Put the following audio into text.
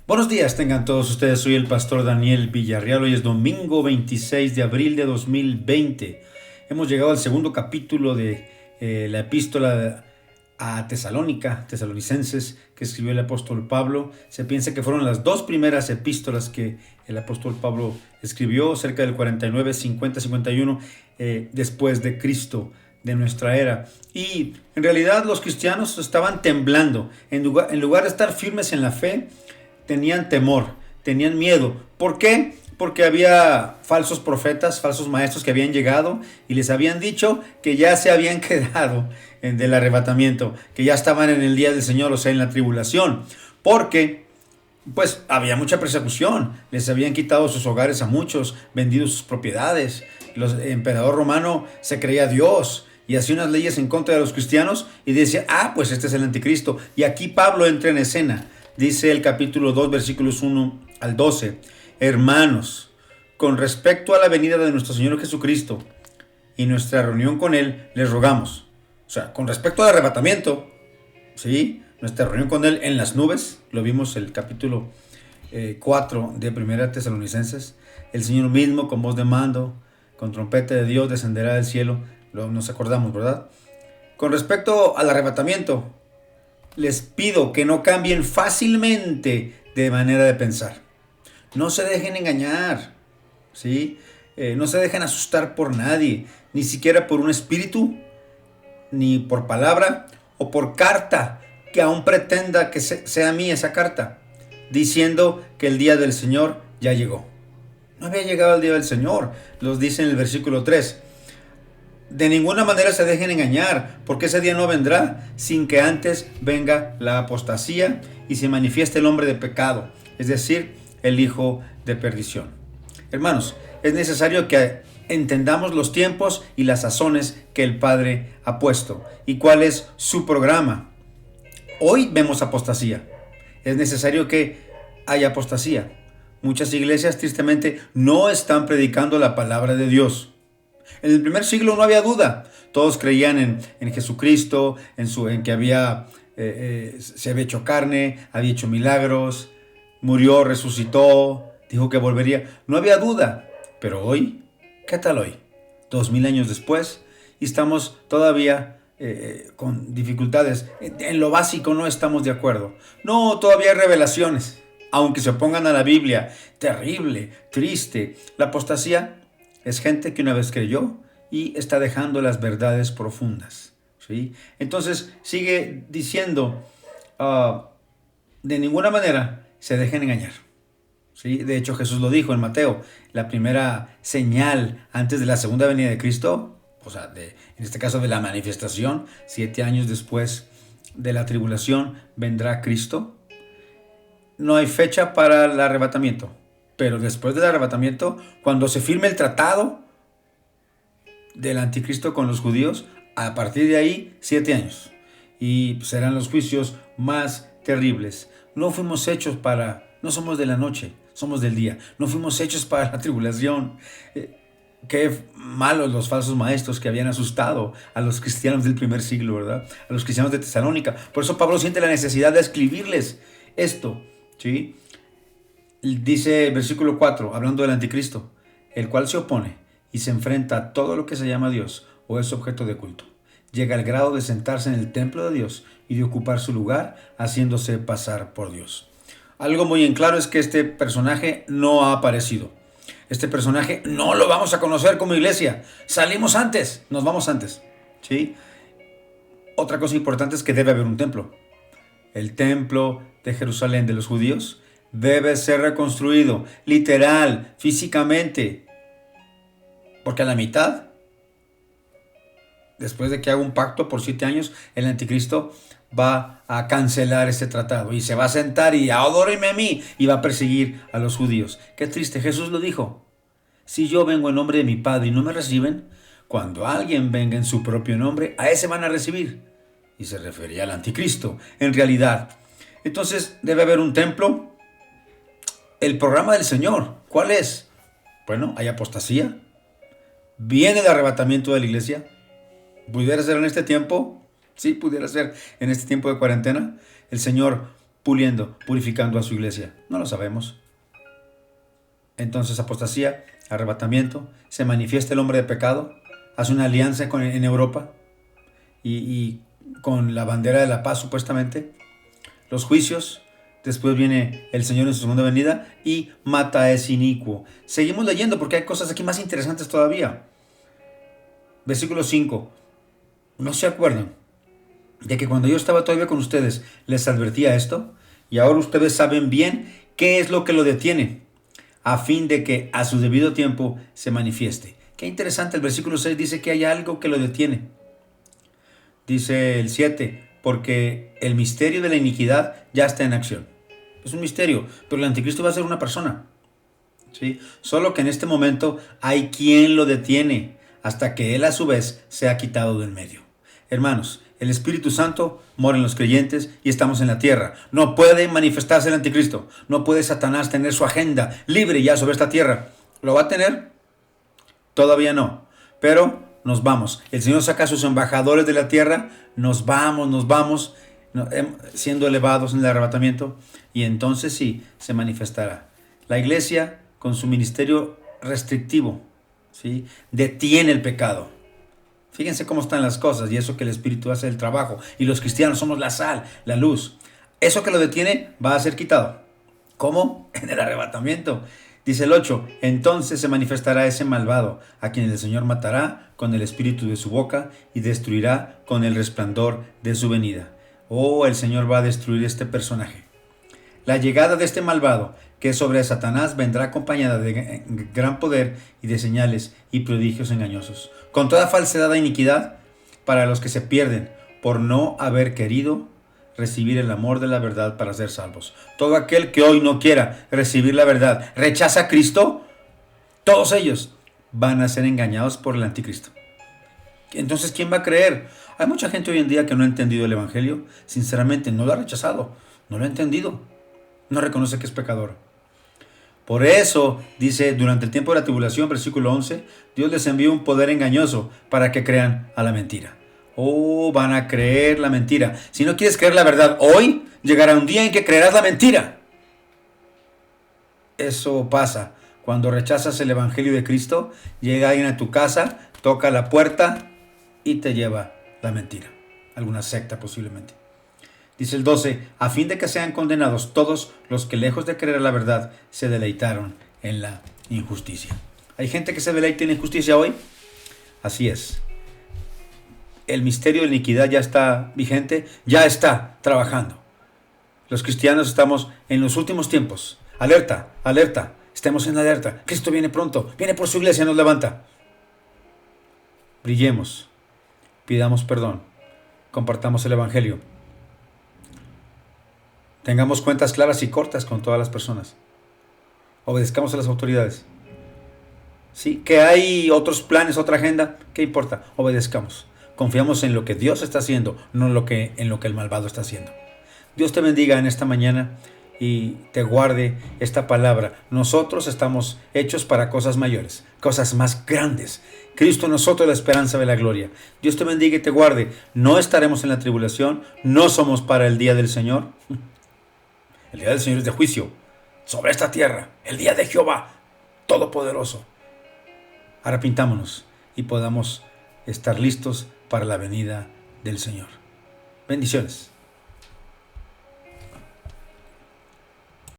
Buenos días, tengan todos ustedes. Soy el pastor Daniel Villarreal. Hoy es domingo 26 de abril de 2020. Hemos llegado al segundo capítulo de la epístola a Tesalonicenses, que escribió el apóstol Pablo. Se piensa que fueron las dos primeras epístolas que el apóstol Pablo escribió, cerca del 49, 50, 51, después de Cristo, de nuestra era. Y en realidad los cristianos estaban temblando. En lugar de estar firmes en la fe, tenían temor, tenían miedo. ¿Por qué? Porque había falsos profetas, falsos maestros que habían llegado y les habían dicho que ya se habían quedado del arrebatamiento, que ya estaban en el día del Señor, o sea, en la tribulación. Porque pues había mucha persecución, les habían quitado sus hogares a muchos, vendido sus propiedades. El emperador romano se creía Dios y hacía unas leyes en contra de los cristianos y decía, pues este es el anticristo. Y aquí Pablo entra en escena. Dice el capítulo 2, versículos 1 al 12. Hermanos, con respecto a la venida de nuestro Señor Jesucristo y nuestra reunión con Él, les rogamos. O sea, con respecto al arrebatamiento, ¿sí? Nuestra reunión con Él en las nubes, lo vimos el capítulo 4 de Primera Tesalonicenses. El Señor mismo, con voz de mando, con trompeta de Dios, descenderá del cielo. Nos acordamos, ¿verdad? Con respecto al arrebatamiento, les pido que no cambien fácilmente de manera de pensar. No se dejen engañar, ¿sí? No se dejen asustar por nadie, ni siquiera por un espíritu, ni por palabra o por carta, que aún pretenda que sea mía esa carta, diciendo que el día del Señor ya llegó. No había llegado el día del Señor, los dice en el versículo 3. De ninguna manera se dejen engañar, porque ese día no vendrá sin que antes venga la apostasía y se manifieste el hombre de pecado, es decir, el hijo de perdición. Hermanos, es necesario que entendamos los tiempos y las sazones que el Padre ha puesto y cuál es su programa. Hoy vemos apostasía. Es necesario que haya apostasía. Muchas iglesias tristemente no están predicando la palabra de Dios. En el primer siglo no había duda. Todos creían en Jesucristo, en que se había hecho carne, había hecho milagros, murió, resucitó, dijo que volvería. No había duda. Pero hoy, ¿qué tal hoy? 2000 años después, y estamos todavía con dificultades. En lo básico no estamos de acuerdo. No, todavía hay revelaciones, aunque se opongan a la Biblia. Terrible, triste. La apostasía es gente que una vez creyó y está dejando las verdades profundas, ¿sí? Entonces sigue diciendo, de ninguna manera se dejen engañar, ¿sí? De hecho, Jesús lo dijo en Mateo, la primera señal antes de la segunda venida de Cristo, o sea, en este caso de la manifestación, 7 años después de la tribulación, vendrá Cristo. No hay fecha para el arrebatamiento. Pero después del arrebatamiento, cuando se firme el tratado del anticristo con los judíos, a partir de ahí, 7 años. Y serán los juicios más terribles. No somos de la noche, somos del día. No fuimos hechos para la tribulación. Qué malos los falsos maestros que habían asustado a los cristianos del primer siglo, ¿verdad? A los cristianos de Tesalónica. Por eso Pablo siente la necesidad de escribirles esto, ¿sí? Dice el versículo 4, hablando del anticristo, el cual se opone y se enfrenta a todo lo que se llama Dios o es objeto de culto. Llega al grado de sentarse en el templo de Dios y de ocupar su lugar, haciéndose pasar por Dios. Algo muy en claro es que este personaje no ha aparecido. Este personaje no lo vamos a conocer como iglesia. Salimos antes, nos vamos antes, ¿sí? Otra cosa importante es que debe haber un templo. El templo de Jerusalén de los judíos debe ser reconstruido, literal, físicamente. Porque a la mitad, después de que haga un pacto por 7 años, el anticristo va a cancelar ese tratado y se va a sentar y adórenme a mí y va a perseguir a los judíos. Qué triste, Jesús lo dijo. Si yo vengo en nombre de mi Padre y no me reciben, cuando alguien venga en su propio nombre, a ese van a recibir. Y se refería al anticristo, en realidad. Entonces debe haber un templo. El programa del Señor, ¿cuál es? Bueno, hay apostasía. Viene el arrebatamiento de la iglesia. ¿Pudiera ser en este tiempo? Sí, pudiera ser en este tiempo de cuarentena. El Señor puliendo, purificando a su iglesia? No lo sabemos. Entonces, apostasía, arrebatamiento, se manifiesta el hombre de pecado, hace una alianza en Europa y con la bandera de la paz supuestamente, los juicios, después viene el Señor en su segunda venida y mata a ese inicuo. Seguimos leyendo porque hay cosas aquí más interesantes todavía. Versículo 5. ¿No se acuerdan de que cuando yo estaba todavía con ustedes les advertía esto? Y ahora ustedes saben bien qué es lo que lo detiene, a fin de que a su debido tiempo se manifieste. Qué interesante, el versículo 6 dice que hay algo que lo detiene. Dice el 7, porque el misterio de la iniquidad ya está en acción. Es un misterio, pero el anticristo va a ser una persona, ¿sí? Solo que en este momento hay quien lo detiene hasta que él a su vez sea quitado del medio. Hermanos, el Espíritu Santo mora en los creyentes y estamos en la tierra. No puede manifestarse el anticristo. No puede Satanás tener su agenda libre ya sobre esta tierra. ¿Lo va a tener? Todavía no. Pero nos vamos. El Señor saca a sus embajadores de la tierra. Nos vamos, siendo elevados en el arrebatamiento. Y entonces sí, se manifestará. La iglesia, con su ministerio restrictivo, ¿sí?, detiene el pecado. Fíjense cómo están las cosas y eso que el Espíritu hace el trabajo. Y los cristianos somos la sal, la luz. Eso que lo detiene va a ser quitado. ¿Cómo? En el arrebatamiento. Dice el 8, entonces se manifestará ese malvado, a quien el Señor matará con el espíritu de su boca y destruirá con el resplandor de su venida. Oh, el Señor va a destruir este personaje. La llegada de este malvado, que sobre Satanás vendrá acompañada de gran poder y de señales y prodigios engañosos, con toda falsedad e iniquidad para los que se pierden por no haber querido recibir el amor de la verdad para ser salvos. Todo aquel que hoy no quiera recibir la verdad, rechaza a Cristo, todos ellos van a ser engañados por el anticristo. Entonces, ¿quién va a creer? Hay mucha gente hoy en día que no ha entendido el evangelio. Sinceramente, no lo ha rechazado, no lo ha entendido, no reconoce que es pecador. Por eso, dice, durante el tiempo de la tribulación, versículo 11, Dios les envió un poder engañoso para que crean a la mentira. Oh, van a creer la mentira. Si no quieres creer la verdad hoy, llegará un día en que creerás la mentira. Eso pasa cuando rechazas el evangelio de Cristo. Llega alguien a tu casa, toca la puerta y te lleva la mentira. Alguna secta posiblemente. Dice el 12, a fin de que sean condenados todos los que lejos de creer la verdad se deleitaron en la injusticia. ¿Hay gente que se deleita en la injusticia hoy? Así es. El misterio de la iniquidad ya está vigente, ya está trabajando. Los cristianos estamos en los últimos tiempos. Alerta, alerta, estemos en alerta. Cristo viene pronto, viene por su iglesia, nos levanta. Brillemos, pidamos perdón, compartamos el evangelio. Tengamos cuentas claras y cortas con todas las personas. Obedezcamos a las autoridades. Sí, que hay otros planes, otra agenda, ¿qué importa? Obedezcamos. Confiamos en lo que Dios está haciendo, no en lo que el malvado está haciendo. Dios te bendiga en esta mañana y te guarde esta palabra. Nosotros estamos hechos para cosas mayores, cosas más grandes. Cristo en nosotros, la esperanza de la gloria. Dios te bendiga y te guarde. No estaremos en la tribulación, no somos para el día del Señor. El día del Señor es de juicio sobre esta tierra, el día de Jehová Todopoderoso. Arrepintámonos y podamos estar listos para la venida del Señor. Bendiciones.